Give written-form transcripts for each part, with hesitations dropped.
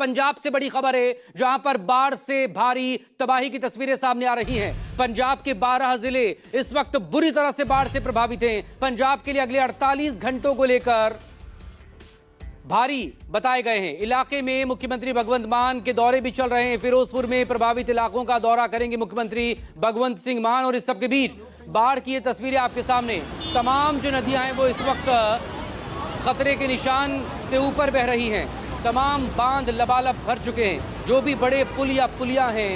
पंजाब से बड़ी खबर है, जहां पर बाढ़ से भारी तबाही की तस्वीरें सामने आ रही हैं। पंजाब के 12 जिले इस वक्त बुरी तरह से बाढ़ से प्रभावित हैं। पंजाब के लिए अगले 48 घंटों को लेकर भारी बताए गए हैं। इलाके में मुख्यमंत्री भगवंत मान के दौरे भी चल रहे हैं। फिरोजपुर में प्रभावित इलाकों का दौरा करेंगे मुख्यमंत्री भगवंत सिंह मान। और इस सबके बीच बाढ़ की ये तस्वीरें आपके सामने। तमाम जो नदियां हैं वो इस वक्त खतरे के निशान से ऊपर बह रही हैं। तमाम बांध लबालब भर चुके हैं। जो भी बड़े पुल या पुलियां हैं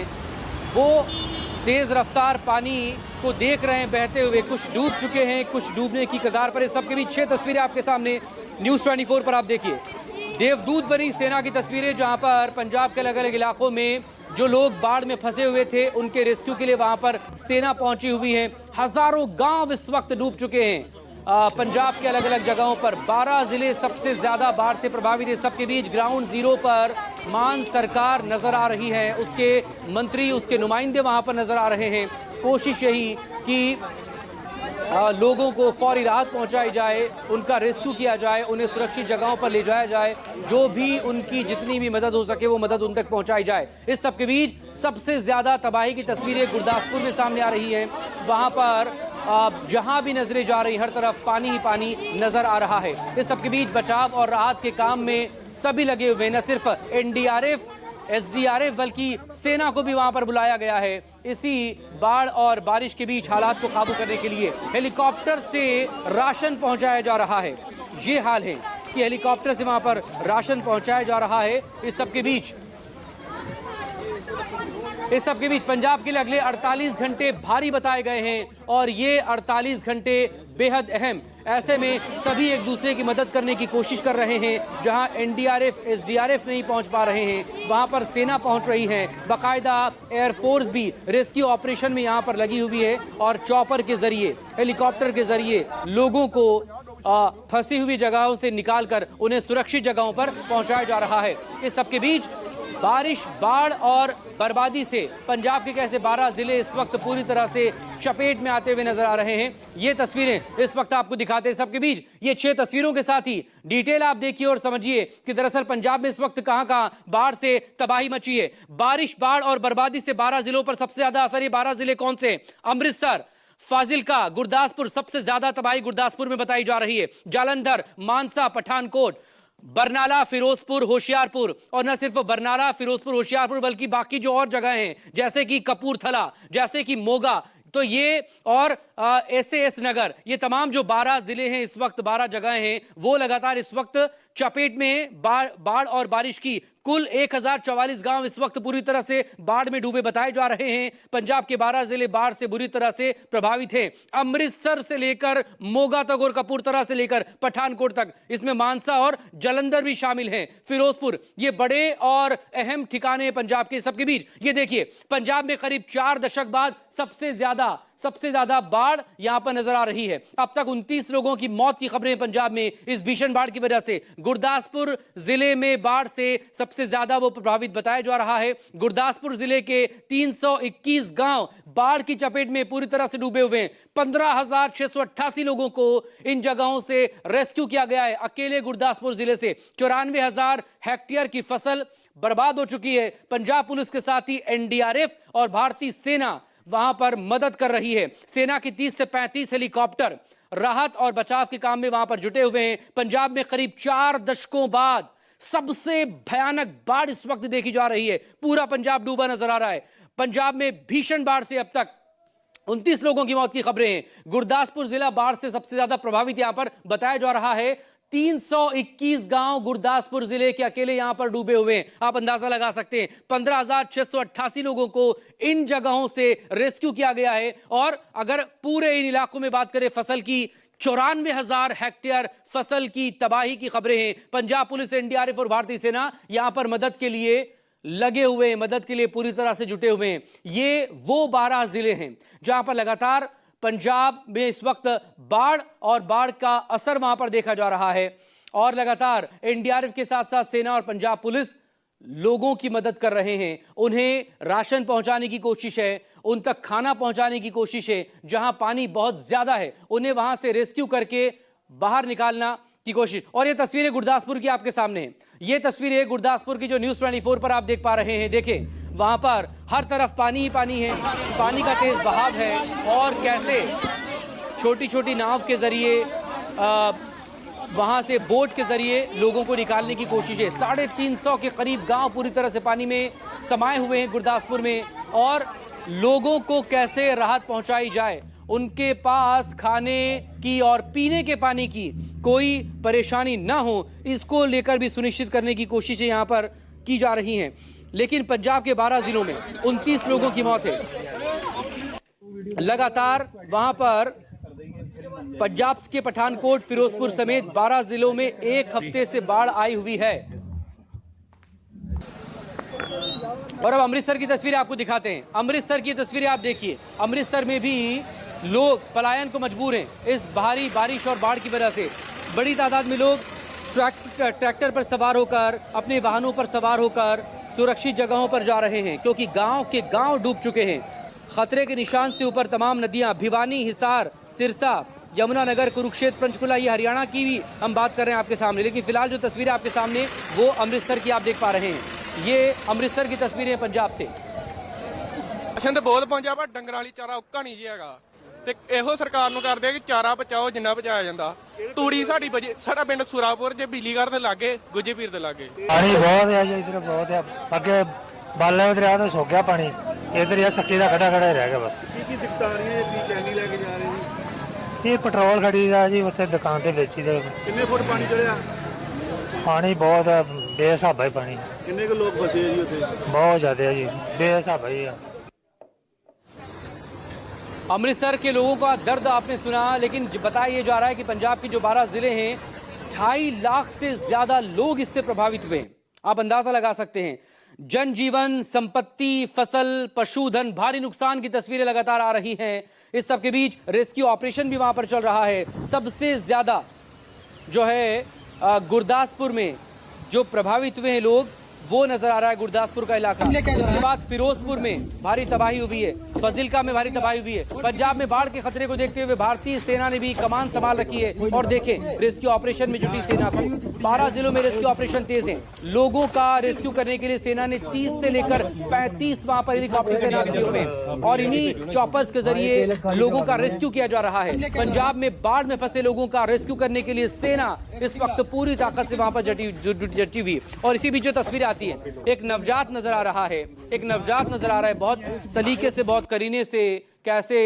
वो तेज रफ्तार पानी को देख रहे हैं बहते हुए। कुछ डूब चुके हैं, कुछ डूबने की कगार पर। इस सबके बीच 6 तस्वीरें आपके सामने न्यूज़ 24 पर आप देखिए। देवदूत बनी सेना की तस्वीरें, जहां पर पंजाब के अलग अलग इलाकों में जो लोग बाढ़ में फंसे हुए थे उनके रेस्क्यू के लिए वहां पर सेना पहुंची हुई है। हजारों गांव इस वक्त डूब चुके हैं पंजाब के अलग अलग जगहों पर। 12 जिले सबसे ज्यादा बाढ़ से प्रभावित है। सबके बीच ग्राउंड जीरो पर मान सरकार नजर आ रही है, उसके मंत्री, उसके नुमाइंदे वहां पर नजर आ रहे हैं। कोशिश यही कि लोगों को फौरी राहत पहुंचाई जाए, उनका रेस्क्यू किया जाए, उन्हें सुरक्षित जगहों पर ले जाया जाए। जो भी उनकी जितनी भी मदद हो सके वो मदद उन तक पहुंचाई जाए। इस सबके बीच सबसे ज्यादा तबाही की तस्वीरें गुरदासपुर में सामने आ रही है। वहां पर जहां भी नजरें जा रही, हर तरफ पानी ही पानी नजर आ रहा है। इस सबके बीच बचाव और राहत के काम में सभी लगे हुए, न सिर्फ एनडीआरएफ, एसडीआरएफ, बल्कि सेना को भी वहां पर बुलाया गया है। इसी बाढ़ और बारिश के बीच हालात को काबू करने के लिए हेलीकॉप्टर से राशन पहुंचाया जा रहा है। ये हाल है कि हेलीकॉप्टर से वहां पर राशन पहुंचाया जा रहा है। इस सबके बीच पंजाब के लिए अगले 48 घंटे भारी बताए गए हैं और ये 48 घंटे बेहद अहम। ऐसे में सभी एक दूसरे की मदद करने की कोशिश कर रहे हैं। जहां एनडीआरएफ, एसडीआरएफ नहीं पहुंच पा रहे हैं, वहां पर सेना पहुंच रही है। बाकायदा एयरफोर्स भी रेस्क्यू ऑपरेशन में यहां पर लगी हुई है और चॉपर के जरिए, हेलीकॉप्टर के जरिए लोगों को फंसी हुई जगहों से निकालकर उन्हें सुरक्षित जगहों पर पहुंचाया जा रहा है। इस सबके बीच बारिश, बाढ़ और बर्बादी से पंजाब के कैसे 12 जिले इस वक्त पूरी तरह से चपेट में आते हुए नजर आ रहे हैं। ये तस्वीरें इस वक्त आपको दिखाते हैं। सबके बीच ये 6 तस्वीरों के साथ ही डिटेल आप देखिए और समझिए कि दरअसल पंजाब में इस वक्त कहां-कहां बाढ़ से तबाही मची है। बारिश, बाढ़ और बर्बादी से 12 जिलों पर सबसे ज्यादा असर। ये 12 जिले कौन से? अमृतसर, फाजिलका, गुरदासपुर। सबसे ज्यादा तबाही गुरदासपुर में बताई जा रही है। जालंधर, मानसा, पठानकोट, बरनाला, फिरोजपुर, होशियारपुर। और न सिर्फ बरनाला, फिरोजपुर, होशियारपुर बल्कि बाकी जो और जगह हैं जैसे कि कपूरथला, जैसे कि मोगा, तो ये और एसएएस नगर, ये तमाम जो 12 जिले हैं इस वक्त, 12 जगह हैं, वो लगातार इस वक्त चपेट में है बाढ़ और बारिश की। कुल 1044 गांव इस वक्त पूरी तरह से बाढ़ में डूबे बताए जा रहे हैं। पंजाब के 12 जिले बाढ़ से बुरी तरह से प्रभावित हैं। अमृतसर से लेकर मोगा तक और कपूरथला से लेकर पठानकोट तक, इसमें मानसा और जालंधर भी शामिल हैं, फिरोजपुर। ये बड़े और अहम ठिकाने पंजाब के। सबके बीच ये देखिए, पंजाब में करीब 4 दशक बाद सबसे ज्यादा बाढ़ यहां पर नजर आ रही है। अब तक 29 लोगों की मौत की खबरें पंजाब में इस भीषण बाढ़ की वजह से। गुरदासपुर जिले में बाढ़ से सबसे ज्यादा वो प्रभावित बताया जा रहा है। गुरदासपुर जिले के 321 गांव बाढ़ की चपेट में पूरी तरह से डूबे हुए हैं। 15,688 लोगों को इन जगहों से रेस्क्यू किया गया है। अकेले गुरदासपुर जिले से 94,000 हेक्टेयर की फसल बर्बाद हो चुकी है। पंजाब पुलिस के साथ ही एनडीआरएफ और भारतीय सेना वहां पर मदद कर रही है। सेना की 30 से 35 हेलीकॉप्टर राहत और बचाव के काम में वहां पर जुटे हुए हैं। पंजाब में करीब 4 दशकों बाद सबसे भयानक बाढ़ इस वक्त देखी जा रही है। पूरा पंजाब डूबा नजर आ रहा है। पंजाब में भीषण बाढ़ से अब तक 29 लोगों की मौत की खबरें हैं। गुरदासपुर जिला बाढ़ से सबसे ज्यादा प्रभावित यहां पर बताया जा रहा है। 321 गांव गुरदासपुर जिले के अकेले यहां पर डूबे हुए हैं। आप अंदाजा लगा सकते हैं। 15,688 लोगों को इन जगहों से रेस्क्यू किया गया है। और अगर पूरे इन इलाकों में बात करें फसल की, 94,000 हेक्टेयर फसल की तबाही की खबरें हैं। पंजाब पुलिस, एनडीआरएफ और भारतीय सेना यहां पर मदद के लिए लगे हुए हैं, मदद के लिए पूरी तरह से जुटे हुए हैं। ये वो 12 जिले हैं जहां पर लगातार पंजाब में इस वक्त बाढ़ और बाढ़ का असर वहां पर देखा जा रहा है। और लगातार एनडीआरएफ के साथ साथ सेना और पंजाब पुलिस लोगों की मदद कर रहे हैं। उन्हें राशन पहुंचाने की कोशिश है, उन तक खाना पहुंचाने की कोशिश है। जहां पानी बहुत ज्यादा है उन्हें वहां से रेस्क्यू करके बाहर निकालना की कोशिश। और ये तस्वीरें गुरदासपुर की आपके सामने हैं। ये तस्वीरें गुरदासपुर की जो न्यूज़ 24 पर आप देख पा रहे हैं। देखें, वहां पर हर तरफ पानी ही पानी है, पानी का तेज बहाव है और कैसे छोटी छोटी नाव के जरिए वहां से बोट के जरिए लोगों को निकालने की कोशिश है। 350 के करीब गांव पूरी तरह से पानी में समाये हुए हैं गुरदासपुर में, और लोगों को कैसे राहत पहुंचाई जाए, उनके पास खाने की और पीने के पानी की कोई परेशानी ना हो, इसको लेकर भी सुनिश्चित करने की कोशिशें यहां पर की जा रही हैं। लेकिन पंजाब के 12 जिलों में 29 लोगों की मौत है। लगातार वहां पर पंजाब के पठानकोट, फिरोजपुर समेत 12 जिलों में एक हफ्ते से बाढ़ आई हुई है। और अब अमृतसर की तस्वीरें आपको दिखाते हैं। अमृतसर की तस्वीरें आप देखिए। अमृतसर में भी लोग पलायन को मजबूर हैं इस भारी बारिश और बाढ़ की वजह से। बड़ी तादाद में लोग ट्रैक्टर पर सवार होकर, अपने वाहनों पर सवार होकर सुरक्षित जगहों पर जा रहे हैं, क्योंकि गांव के गांव डूब चुके हैं। खतरे के निशान से ऊपर तमाम नदियां, भिवानी, हिसार, सिरसा, यमुनानगर, कुरुक्षेत्र, पंचकुला, ये हरियाणा की भी हम बात कर रहे हैं आपके सामने। लेकिन फिलहाल जो तस्वीरें आपके सामने वो अमृतसर की आप देख पा रहे हैं। ये अमृतसर की तस्वीरें पंजाब से। तो बहुत पंजाब डंगर वाली चारा उक्का नहीं जी हैगा ਤੇ ਇਹੋ ਸਰਕਾਰ ਨੂੰ ਕਰਦੇ ਆ ਕਿ ਚਾਰਾ ਬਚਾਓ ਜਿੰਨਾ ਬਚਾਇਆ ਜਾਂਦਾ। ਤੂੜੀ ਸਾਡਾ ਪਿੰਡ ਸੁਰਾਪੁਰ ਜੇ ਬਿਜਲੀਘਰ ਦੇ ਲਾਗੇ, ਗੁੱਜੇ ਪੀਰ ਦੇ ਲਾਗੇ ਪਾਣੀ ਬਹੁਤ ਹੈ ਜੀ, ਇਧਰ ਬਹੁਤ ਹੈ। ਅੱਗੇ ਬਾਲੇ ਦਰਿਆ ਤੋਂ ਸੁੱਕ ਗਿਆ ਪਾਣੀ, ਇਧਰ ਇਹ ਸੱਕੀ ਦਾ ਖੜਾ ਖੜਾ ਰਹਿ ਗਿਆ ਬਸ। ਕੀ ਦਿੱਕਤਾਂ ਆ ਰਹੀਆਂ, ਕੀ ਕੈਨੀ ਲੈ ਕੇ ਜਾ ਰਹੇ ਜੀ? ਇਹ ਪੈਟਰੋਲ ਖੜੀਦਾ ਜੀ, ਉੱਥੇ ਦੁਕਾਨ ਤੇ ਵੇਚੀ ਦਾ। ਕਿੰਨੇ ਫੁੱਟ ਪਾਣੀ ਚੜਿਆ? ਪਾਣੀ ਬਹੁਤ ਹੈ, ਬੇਹਿਸਾਬਾ ਹੀ ਪਾਣੀ। ਕਿੰਨੇ ਕੁ ਲੋਕ ਫਸੇ ਜੀ ਉੱਥੇ? ਬਹੁਤ ਜ਼ਿਆਦਾ ਜੀ, ਬੇਹਿਸਾਬਾ ਹੀ ਆ। अमृतसर के लोगों का दर्द आपने सुना, लेकिन बताया ये जा रहा है कि पंजाब के जो 12 जिले हैं, 2.5 लाख से ज्यादा लोग इससे प्रभावित हुए। आप अंदाजा लगा सकते हैं। जनजीवन, संपत्ति, फसल, पशुधन, भारी नुकसान की तस्वीरें लगातार आ रही हैं। इस सब के बीच रेस्क्यू ऑपरेशन भी वहां पर चल रहा है। सबसे ज्यादा जो है गुरदासपुर में जो प्रभावित हुए हैं लोग, वो नजर आ रहा है गुरदासपुर का इलाका। उसके बाद फिरोजपुर में भारी तबाही हुई है, फजिल्का में भारी तबाही हुई है। पंजाब में बाढ़ के खतरे को देखते हुए भारतीय सेना ने भी कमान संभाल रखी है। और देखें, रेस्क्यू ऑपरेशन में जुटी सेना को 12 जिलों में रेस्क्यू ऑपरेशन तेज है। लोगों का रेस्क्यू करने के लिए सेना ने 30 से लेकर 35 वहां पर हेलीकॉप्टर तैनात किए हुए हैं, और इन्हीं चॉपर्स के जरिए लोगों का रेस्क्यू किया जा रहा है। पंजाब में बाढ़ में फंसे लोगों का रेस्क्यू करने के लिए सेना इस वक्त पूरी ताकत से वहां पर जटी हुई। और इसी बीच जो तस्वीरें आती है, एक नवजात नजर आ रहा है, एक नवजात नजर आ रहा है, बहुत सलीके से, बहुत करीने से, कैसे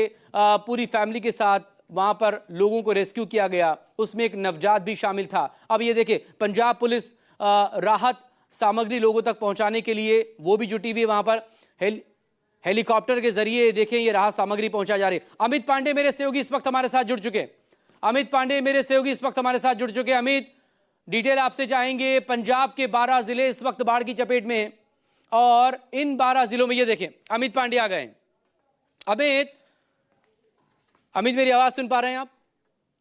पूरी फैमिली के साथ वहां पर लोगों को रेस्क्यू किया गया। उसमें एक नवजात भी शामिल था। अब ये देखिए, पंजाब पुलिस राहत सामग्री लोगों तक पहुंचाने के लिए वो भी जुटी हुई है। वहां पर हेलीकॉप्टर के जरिए देखें ये राहत सामग्री पहुंचा जा रही है। अमित पांडे मेरे सहयोगी इस वक्त हमारे साथ जुड़ चुके। अमित पांडे मेरे सहयोगी इस वक्त हमारे साथ जुड़ चुके। अमित, डिटेल आपसे चाहेंगे। पंजाब के 12 जिले इस वक्त बाढ़ की चपेट में हैं, और इन 12 जिलों में ये देखें, अमित पांडे आ गए। अमित मेरी आवाज सुन पा रहे हैं आप?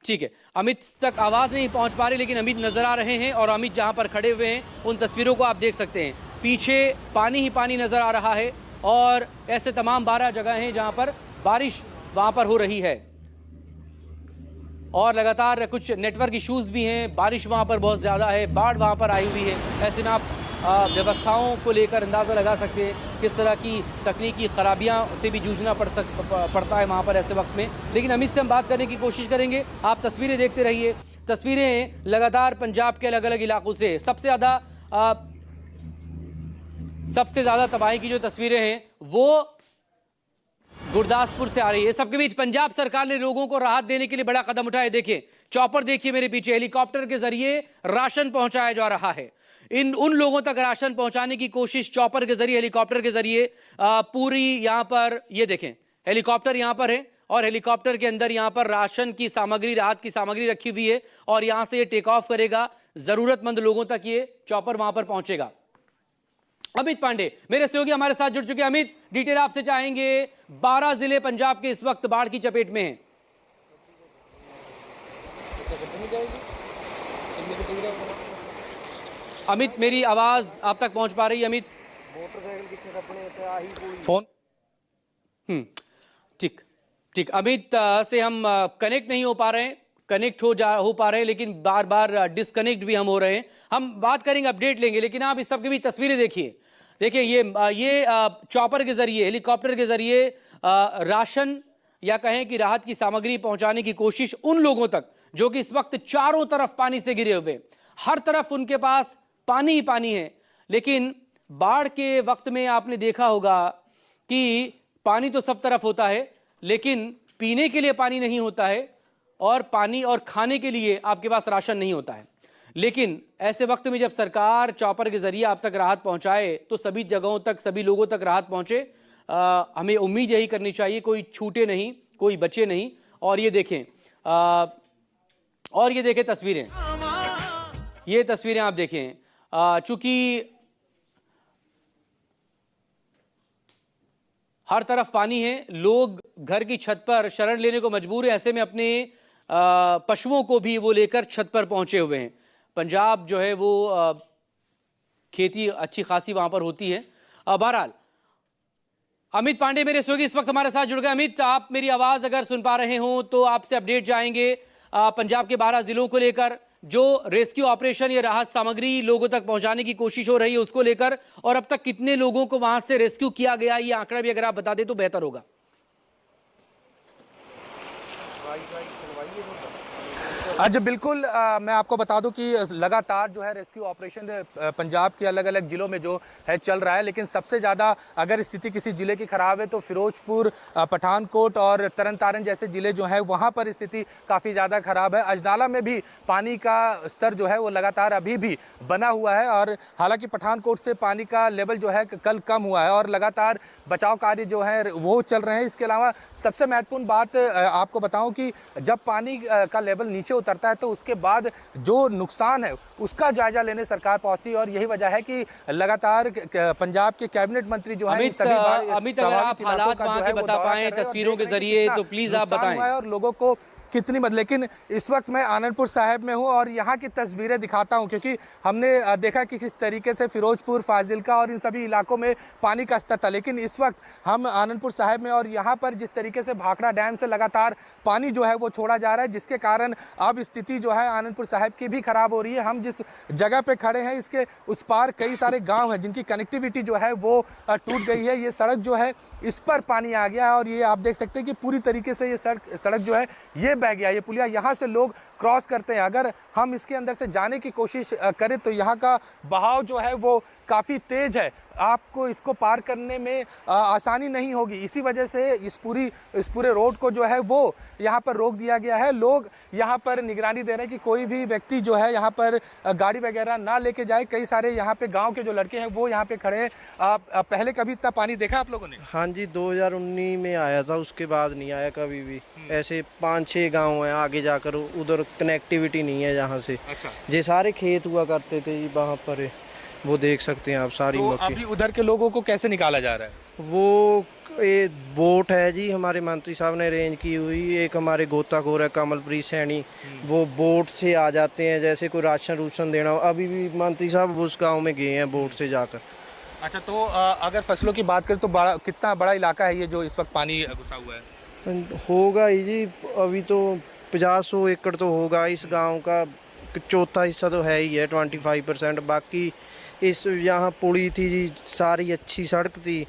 ठीक है, अमित तक आवाज नहीं पहुंच पा रही, लेकिन अमित नजर आ रहे हैं। और अमित जहां पर खड़े हुए हैं, उन तस्वीरों को आप देख सकते हैं। पीछे पानी ही पानी नजर आ रहा है, और ऐसे तमाम 12 जगह हैं जहां पर बारिश वहां पर हो रही है, और लगातार कुछ नेटवर्क इश्यूज भी हैं। बारिश वहां पर बहुत ज़्यादा है, बाढ़ वहां पर आई हुई है। ऐसे में आप व्यवस्थाओं को लेकर अंदाज़ा लगा सकते हैं किस तरह की तकनीकी खराबियां से भी जूझना पड़ता है वहां पर ऐसे वक्त में। लेकिन अमित से हम बात करने की कोशिश करेंगे। आप तस्वीरें देखते रहिए। तस्वीरें लगातार पंजाब के अलग अलग इलाकों से सबसे ज़्यादा तबाही की जो तस्वीरें हैं वो गुरदासपुर से आ रही है। सबके बीच पंजाब सरकार ने लोगों को राहत देने के लिए बड़ा कदम उठाया। देखिए, चॉपर देखिए मेरे पीछे, हेलीकॉप्टर के जरिए राशन पहुंचाया जा रहा है। उन लोगों तक राशन पहुंचाने की कोशिश चॉपर के जरिए, हेलीकॉप्टर के जरिए पूरी यहां पर, ये देखें, हेलीकॉप्टर यहां पर है, और हेलीकॉप्टर के अंदर यहां पर राशन की सामग्री, राहत की सामग्री रखी हुई है, और यहां से ये टेक ऑफ करेगा। जरूरतमंद लोगों तक ये चॉपर वहां पर पहुंचेगा। अमित पांडे मेरे सहयोगी हमारे साथ जुड़ चुके हैं। अमित, डिटेल आपसे चाहेंगे। 12 जिले पंजाब के इस वक्त बाढ़ की चपेट में हैं। अमित, मेरी आवाज आप तक पहुंच पा रही है? अमित, फोन ठीक ठीक। अमित से हम कनेक्ट नहीं हो पा रहे हैं। कनेक्ट हो पा रहे हैं, लेकिन बार बार डिस्कनेक्ट भी हम हो रहे हैं। हम बात करेंगे, अपडेट लेंगे, लेकिन आप इस सबके भी तस्वीरें देखिए ये चॉपर के जरिए, हेलीकॉप्टर के जरिए राशन या कहें कि राहत की सामग्री पहुंचाने की कोशिश उन लोगों तक जो कि इस वक्त चारों तरफ पानी से घिरे हुए, हर तरफ उनके पास पानी ही पानी है। लेकिन बाढ़ के वक्त में आपने देखा होगा कि पानी तो सब तरफ होता है, लेकिन पीने के लिए पानी नहीं होता है और पानी और खाने के लिए आपके पास राशन नहीं होता है। लेकिन ऐसे वक्त में जब सरकार चॉपर के जरिए आप तक राहत पहुंचाए तो सभी जगहों तक, सभी लोगों तक राहत पहुंचे। हमें उम्मीद यही करनी चाहिए, कोई छूटे नहीं, कोई बचे नहीं। और ये देखें तस्वीरें, ये तस्वीरें आप देखें, चूंकि हर तरफ पानी है, लोग घर की छत पर शरण लेने को मजबूर है। ऐसे में अपने पशुओं को भी वो लेकर छत पर पहुंचे हुए हैं। पंजाब जो है वो खेती अच्छी खासी वहां पर होती है। बहरहाल अमित पांडे मेरे सहयोगी इस वक्त हमारे साथ जुड़ गए। अमित, आप मेरी आवाज अगर सुन पा रहे हो तो आपसे अपडेट जाएंगे पंजाब के 12 जिलों को लेकर, जो रेस्क्यू ऑपरेशन या राहत सामग्री लोगों तक पहुंचाने की कोशिश हो रही है उसको लेकर, और अब तक कितने लोगों को वहां से रेस्क्यू किया गया, ये आंकड़ा भी अगर आप बता दें तो बेहतर होगा। आज बिल्कुल मैं आपको बता दूं कि लगातार जो है रेस्क्यू ऑपरेशन पंजाब के अलग अलग जिलों में जो है चल रहा है, लेकिन सबसे ज़्यादा अगर स्थिति किसी ज़िले की ख़राब है तो फिरोजपुर, पठानकोट और तरन तारण जैसे ज़िले जो है वहाँ पर स्थिति काफ़ी ज़्यादा ख़राब है। अजनाला में भी पानी का स्तर जो है वो लगातार अभी भी बना हुआ है, और हालांकि पठानकोट से पानी का लेवल जो है कल कम हुआ है और लगातार बचाव कार्य जो है वो चल रहे हैं। इसके अलावा सबसे महत्वपूर्ण बात आपको बताऊँ कि जब पानी का लेवल नीचे उतरता है तो उसके बाद जो नुकसान है उसका जायजा लेने सरकार पहुंचती है, और यही वजह है कि लगातार पंजाब के कैबिनेट मंत्री जो है अमित अगर आप हालात वहां के बता पाएं तस्वीरों के जरिए तो प्लीज आप बताएं और लोगों को कितनी मदद। लेकिन इस वक्त मैं आनंदपुर साहिब में हूं और यहाँ की तस्वीरें दिखाता हूं, क्योंकि हमने देखा कि किस तरीके से फिरोजपुर, फाजिलका और इन सभी इलाकों में पानी का स्तर था, लेकिन इस वक्त हम आनंदपुर साहिब में, और यहाँ पर जिस तरीके से भाखड़ा डैम से लगातार पानी जो है वो छोड़ा जा रहा है, जिसके कारण अब स्थिति जो है आनंदपुर साहिब की भी खराब हो रही है। हम जिस जगह पे खड़े हैं इसके उस पार कई सारे गाँव हैं जिनकी कनेक्टिविटी जो है वो टूट गई है। ये सड़क जो है इस पर पानी आ गया है और ये आप देख सकते हैं कि पूरी तरीके से ये सड़क जो है ये बह गया। ये पुलिया यहाँ से लोग क्रॉस करते हैं, अगर हम इसके अंदर से जाने की कोशिश करें तो यहाँ का बहाव जो है वो काफ़ी तेज है, आपको इसको पार करने में आसानी नहीं होगी। इसी वजह से इस पूरे रोड को जो है वो यहाँ पर रोक दिया गया है। लोग यहाँ पर निगरानी दे रहे हैं कि कोई भी व्यक्ति जो है यहाँ पर गाड़ी वगैरह ना लेके जाए। कई सारे यहाँ पे गांव के जो लड़के हैं वो यहाँ पे खड़े हैं। पहले कभी इतना पानी देखा आप लोगों ने? हाँ जी, 2019 में आया था, उसके बाद नहीं आया कभी भी। ऐसे 5-6 गाँव हैं आगे जाकर, उधर कनेक्टिविटी नहीं है जहाँ से। अच्छा। ये सारे खेत हुआ करते थे वहाँ पर, वो देख सकते हैं आप सारी तो अभी उधर के लोगों को कैसे निकाला जा रहा है? वो ये बोट है जी, हमारे मंत्री साहब ने अरेंज की हुई। एक हमारे गोताखोर है कमलप्रीत सैनी, वो बोट से आ जाते हैं, जैसे कोई राशन देना हो। अभी भी मंत्री साहब उस गांव में गए हैं बोट से जाकर। अच्छा, तो अगर फसलों की बात करें तो कितना बड़ा इलाका है ये जो इस वक्त पानी घुसा हुआ है? होगा ही जी, अभी तो 50-100 एकड़ तो होगा। इस गाँव का चौथा हिस्सा तो है ही है, 25%। बाकी इस यहाँ पुली थी जी, सारी अच्छी सड़क थी,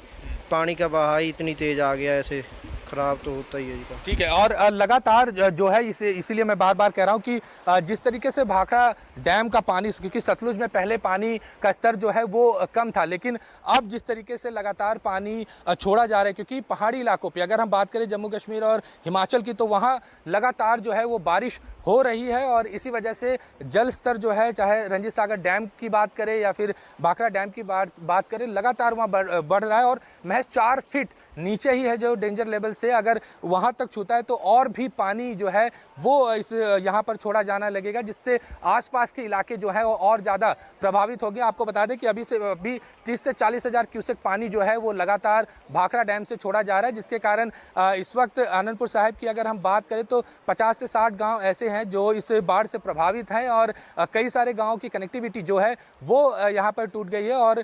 पानी का बहाव इतनी तेज आ गया, ऐसे खराब तो होता ही है जी। ठीक है, और लगातार जो है इसीलिए मैं बार बार कह रहा हूँ कि जिस तरीके से भाखड़ा डैम का पानी, क्योंकि सतलुज में पहले पानी का स्तर जो है वो कम था, लेकिन अब जिस तरीके से लगातार पानी छोड़ा जा रहा है, क्योंकि पहाड़ी इलाकों पे अगर हम बात करें जम्मू कश्मीर और हिमाचल की, तो वहाँ लगातार जो है वो बारिश हो रही है, और इसी वजह से जल स्तर जो है, चाहे रंजीत सागर डैम की बात करें या फिर भाखड़ा डैम की बात करें, लगातार वहाँ बढ़ रहा है और महज 4 फीट नीचे ही है जो डेंजर लेवल से। अगर वहां तक छूता है तो और भी पानी जो है वो इस यहाँ पर छोड़ा जाना लगेगा, जिससे आसपास के इलाके जो है वो और ज़्यादा प्रभावित हो गए। आपको बता दें कि अभी 30 से 40 हज़ार क्यूसेक पानी जो है वो लगातार भाखड़ा डैम से छोड़ा जा रहा है, जिसके कारण इस वक्त आनंदपुर साहिब की अगर हम बात करें तो 50 से 60 गाँव ऐसे हैं जो इस बाढ़ से प्रभावित हैं, और कई सारे गाँव की कनेक्टिविटी जो है वो यहाँ पर टूट गई है। और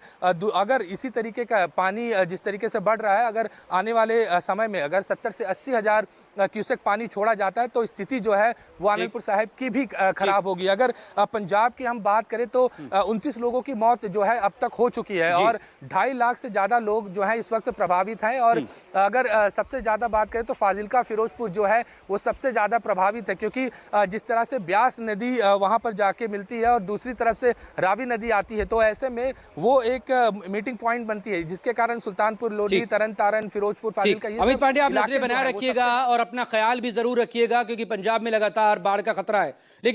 अगर इसी तरीके का पानी जिस तरीके से बढ़ रहा है, अगर आने वाले समय में अगर 70 से 80 हजार क्यूसेक पानी छोड़ा जाता है, तो स्थिति जो है वो आनंदपुर साहिब की भी खराब होगी। अगर पंजाब की हम बात करें तो 29 लोगों की मौत जो है अब तक हो चुकी है और 2.5 लाख से ज्यादा लोग जो है इस वक्त प्रभावित हैं। और अगर सबसे ज्यादा बात करें तो फाजिल्का फिरोजपुर जो है वो सबसे ज्यादा प्रभावित है, क्योंकि जिस तरह से ब्यास नदी वहां पर जाके मिलती है और दूसरी तरफ से रावी नदी आती है, तो ऐसे में वो एक मीटिंग पॉइंट बनती है, जिसके कारण सुल्तानपुर लोधी, तरन तारन, फिरोजपुर, फाजिल्का, ये अमित सब पांडे, आप इलाके नजरें जो बनाए हैं वो रखिएगा और अपना ख्याल भी जरूर रखिएगा, क्योंकि पंजाब में लगातार बाढ़ का खतरा है। लेकिन